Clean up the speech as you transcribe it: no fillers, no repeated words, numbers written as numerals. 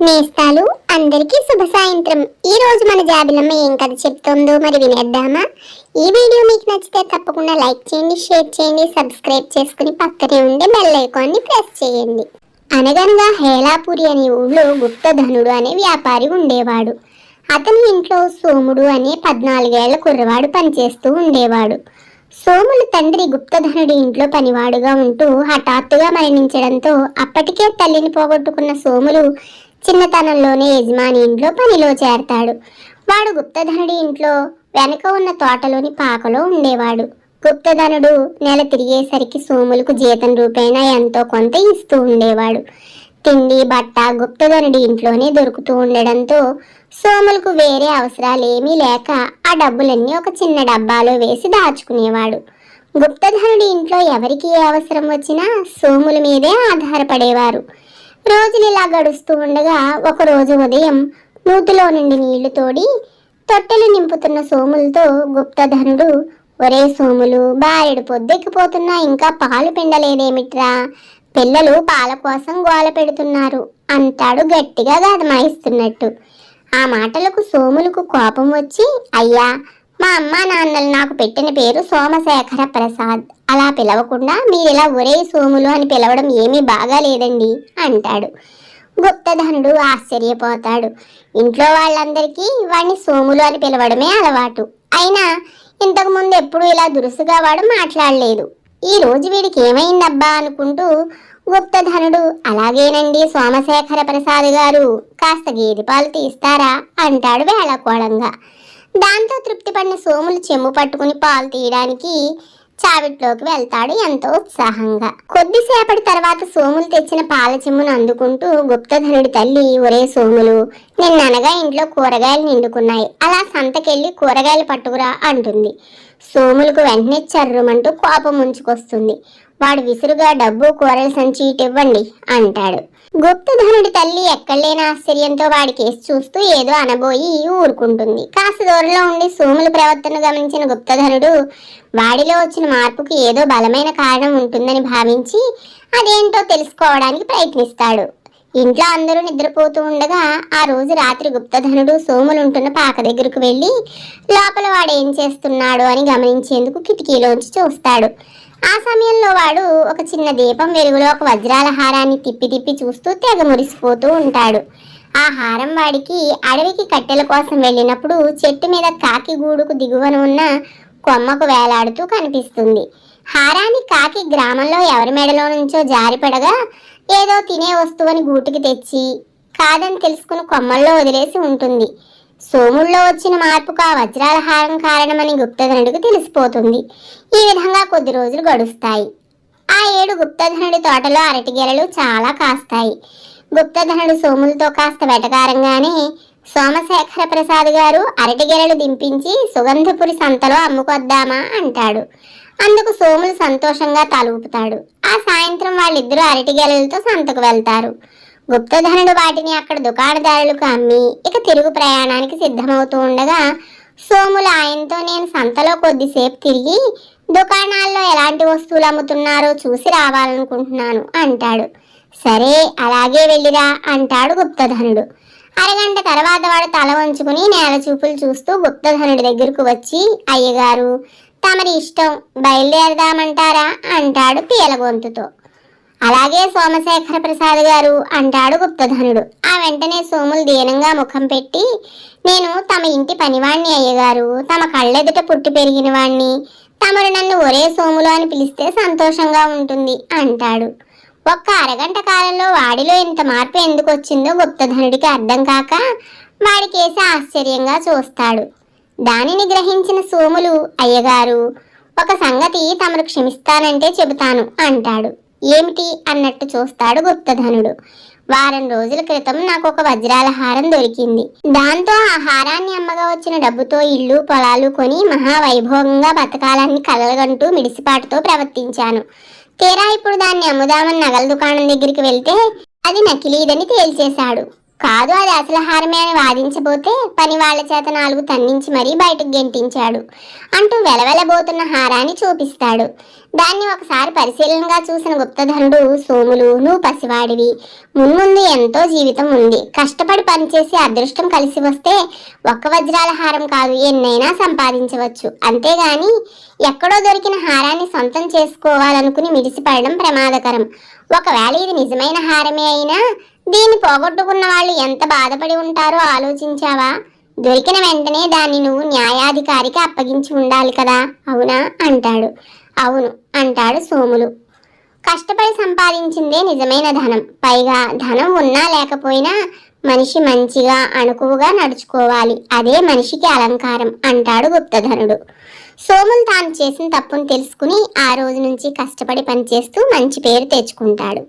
నేస్తాలు అందరికీ శుభ సాయంత్రం. ఈ రోజు మన జాబిలమ్మ ఏం కథ చెప్తుందో మరి వినేద్దామా? ఈ వీడియో మీకు నచ్చితే తప్పకుండా లైక్ చేయండి, షేర్ చేయండి, సబ్స్క్రైబ్ చేసుకుని పక్కనే ఉండే బెల్ ఐకాన్ని ప్రెస్ చేయండి. అనగనగా హేలాపురి అనే ఊళ్ళో గుప్తధనుడు అనే వ్యాపారి ఉండేవాడు. అతని ఇంట్లో సోముడు అనే 14 ఏళ్ల కుర్రవాడు పనిచేస్తూ ఉండేవాడు. సోములు తండ్రి గుప్తధనుడి ఇంట్లో పనివాడుగా ఉంటూ హఠాత్తుగా మరణించడంతో అప్పటికే తల్లిని పోగొట్టుకున్న సోములు చిన్నతనంలోనే యజమాని ఇంట్లో పనిలో చేరతాడు. వాడు గుప్తధనుడి ఇంట్లో వెనక ఉన్న తోటలోని పాకలో ఉండేవాడు. గుప్తధనుడు నెల తిరిగేసరికి సోములకు జీతం రూపేణా ఎంతో కొంత ఇస్తూ ఉండేవాడు. తిండి బట్ట గుప్తధనుడి ఇంట్లోనే దొరుకుతూ ఉండడంతో సోములకు వేరే అవసరాలేమీ లేక ఆ డబ్బులన్నీ ఒక చిన్న డబ్బాలో వేసి దాచుకునేవాడు. గుప్తధనుడి ఇంట్లో ఎవరికి ఏ అవసరం వచ్చినా సోముల మీదే ఆధారపడేవారు. రోజులు ఇలా గడుస్తూ ఉండగా ఒకరోజు ఉదయం నూతిలో నుండి నీళ్లు తోడి తొట్టెలు నింపుతున్న సోములతో గుప్తధనుడు, ఒరే సోములు, బారెడు పొద్దెక్కిపోతున్నా ఇంకా పాలు పిండలేదేమిట్రా? పిల్లలు పాల కోసం గోల పెడుతున్నారు అంటాడు గట్టిగా గదమాయిస్తున్నట్టు. ఆ మాటలకు సోములకు కోపం వచ్చి, అయ్యా, మా అమ్మా నాన్నలు నాకు పెట్టిన పేరు సోమశేఖర ప్రసాద్. అలా పిలవకుండా మీరిలా ఒరే సోములు అని పిలవడం ఏమీ బాగాలేదండి అంటాడు. గుప్తధనుడు ఆశ్చర్యపోతాడు. ఇంట్లో వాళ్ళందరికీ వాడిని సోములు అని పిలవడమే అలవాటు. అయినా ఇంతకు ముందు ఎప్పుడు ఇలా దురుసుగా వాడు మాట్లాడలేదు. ఈ రోజు వీడికి ఏమైందబ్బా అనుకుంటూ గుప్తధనుడు, అలాగేనండి సోమశేఖర ప్రసాద్ గారు, కాస్త గేదె పాలు తీస్తారా అంటాడు వేళకోళంగా. దాంతో తృప్తి పడిన సోములు చెంబు పట్టుకుని పాలు తీయడానికి చావిట్లోకి వెళ్తాడు ఎంతో ఉత్సాహంగా. కొద్దిసేపటి తర్వాత సోములు తెచ్చిన పాల చెంబును అందుకుంటూ గుప్తధనుడి తల్లి, ఒరే సోములు, నిన్ననగా ఇంట్లో కూరగాయలు నిండుకున్నాయి, అలా సంతకెళ్ళి కూరగాయలు పట్టుకురా అంటుంది. సోములకు వెంటనే చర్రుమంటూ కోపం ముంచుకొస్తుంది. వాడు విసురుగా, డబ్బు కూరల సంచి ఇవ్వండి అంటాడు. గుప్తధనుడి తల్లి ఎక్కడలేని ఆశ్చర్యంతో వాడి కేసు చూస్తూ ఏదో అనబోయి ఊరుకుంటుంది. కాస్త దూరంలో ఉండి సోముల ప్రవర్తన గమనించిన గుప్తధనుడు వాడిలో వచ్చిన మార్పుకి ఏదో బలమైన కారణం ఉంటుందని భావించి అదేంటో తెలుసుకోవడానికి ప్రయత్నిస్తాడు. ఇంట్లో అందరూ నిద్రపోతూ ఉండగా ఆ రోజు రాత్రి గుప్తధనుడు సోములుంటున్న పాక దగ్గరకు వెళ్ళి లోపల వాడు ఏం చేస్తున్నాడు అని గమనించేందుకు కిటికీలోంచి చూస్తాడు. ఆ సమయంలో వాడు ఒక చిన్న దీపం వెలుగులో ఒక వజ్రాల హారాన్ని తిప్పి తిప్పి చూస్తూ తెగ మురిసిపోతూ ఉంటాడు. ఆ హారం వాడికి అడవికి కట్టెల కోసం వెళ్ళినప్పుడు చెట్టు మీద కాకి గూడుకు దిగువన ఉన్న కొమ్మకు వేలాడుతూ కనిపిస్తుంది. హారాన్ని కాకి గ్రామంలో ఎవరి మెడలో నుంచో జారిపడగా ఏదో తినే వస్తువుని గూటికి తెచ్చి కాదని తెలుసుకుని కొమ్మల్లో వదిలేసి ఉంటుంది. సోముల్లో వచ్చిన మార్పుకు ఆ వజ్రాల హారం కారణమని గుప్తధనుడికి తెలిసిపోతుంది. ఈ విధంగా కొద్ది రోజులు గడుస్తాయి. ఆ ఏడు గుప్తధనుడి తోటలో అరటి గెలలు చాలా కాస్తాయి. గుప్తధనుడు సోములతో కాస్త వెటకారంగానే, సోమశేఖర ప్రసాద్ గారు, అరటి గెలలు దింపించి సుగంధపురి సంతలో అమ్ముకొద్దామా అంటాడు. అందుకు సోములు సంతోషంగా తలూపుతాడు. ఆ సాయంత్రం వాళ్ళిద్దరూ అరటి గెలలతో సంతకు వెళ్తారు. గుప్తధనుడు వాటిని అక్కడ దుకాణదారులకు అమ్మి ఇక తిరుగు ప్రయాణానికి సిద్ధమవుతూ ఉండగా సోములు ఆయనతో, నేను సంతలో కొద్దిసేపు తిరిగి దుకాణాల్లో ఎలాంటి వస్తువులు అమ్ముతున్నారో చూసి రావాలనుకుంటున్నాను అంటాడు. సరే, అలాగే వెళ్ళిరా అంటాడు గుప్తధనుడు. అరగంట తర్వాత వాడు తల వంచుకుని నేల చూపులు చూస్తూ గుప్తధనుడి దగ్గరకు వచ్చి, అయ్యగారు, తమరి ఇష్టం, బయలుదేరదామంటారా అంటాడు పీల గొంతుతో. అలాగే సోమశేఖర ప్రసాద్ గారు అంటాడు గుప్తధనుడు. ఆ వెంటనే సోములు దీనంగా ముఖం పెట్టి, నేను తమ ఇంటి పనివాణ్ణి అయ్యగారు, తమ కళ్ళెదుట పుట్టి పెరిగిన వాణ్ణి, తమరు నన్ను ఒరే సోములు అని పిలిస్తే సంతోషంగా ఉంటుంది అంటాడు. ఒక్క అరగంట కాలంలో వాడిలో ఇంత మార్పు ఎందుకు వచ్చిందో గుప్తధనుడికి అర్థం కాక వాడికేసి ఆశ్చర్యంగా చూస్తాడు. దానిని గ్రహించిన సోములు, అయ్యగారు, ఒక సంగతి తమరు క్షమిస్తానంటే చెబుతాను అంటాడు. ఏమిటి అన్నట్టు చూస్తాడు గుప్తధనుడు. వారం రోజుల క్రితం నాకు ఒక వజ్రాల హారం దొరికింది. దాంతో ఆ హారాన్ని అమ్మగా వచ్చిన డబ్బుతో ఇల్లు పొలాలు కొని మహావైభోగంగా బతకాలని కలగంటూ మిడిసిపాటుతో ప్రవర్తించాను. తీరా ఇప్పుడు దాన్ని అమ్ముదామని నగల దుకాణం దగ్గరికి వెళ్తే అది నకిలీదని తేల్చేశాడు. కాదు, అది అసలు హారమే అని వాదించబోతే పని వాళ్ల చేత 4 తన్నించి మరీ బయటకు గెంటించాడు అంటూ వెలవెలబోతున్న హారాన్ని చూపిస్తాడు. దాన్ని ఒకసారి పరిశీలనగా చూసిన గుప్తధనుడు, సోములు నువ్వు పసివాడివి, మున్ముందు ఎంతో జీవితం ఉంది. కష్టపడి పనిచేసి అదృష్టం కలిసి వస్తే ఒక్క వజ్రాల హారం కాదు, ఎన్నైనా సంపాదించవచ్చు. అంతేగాని ఎక్కడో దొరికిన హారాన్ని సొంతం చేసుకోవాలనుకుని మిడిసిపడడం ప్రమాదకరం. ఒకవేళ ఇది నిజమైన హారమే అయినా దీన్ని పోగొట్టుకున్న వాళ్ళు ఎంత బాధపడి ఉంటారో ఆలోచించావా? దొరికిన వెంటనే దాన్ని నువ్వు న్యాయాధికారికి అప్పగించి ఉండాలి కదా, అవునా అంటాడు. అవును అంటాడు సోములు. కష్టపడి సంపాదించిందే నిజమైన ధనం. పైగా ధనం ఉన్నా లేకపోయినా మనిషి మంచిగా అణుకువగా నడుచుకోవాలి, అదే మనిషికి అలంకారం అంటాడు గుప్తధనుడు. సోములు తాను చేసిన తప్పును తెలుసుకుని ఆ రోజు నుంచి కష్టపడి పనిచేస్తూ మంచి పేరు తెచ్చుకుంటాడు.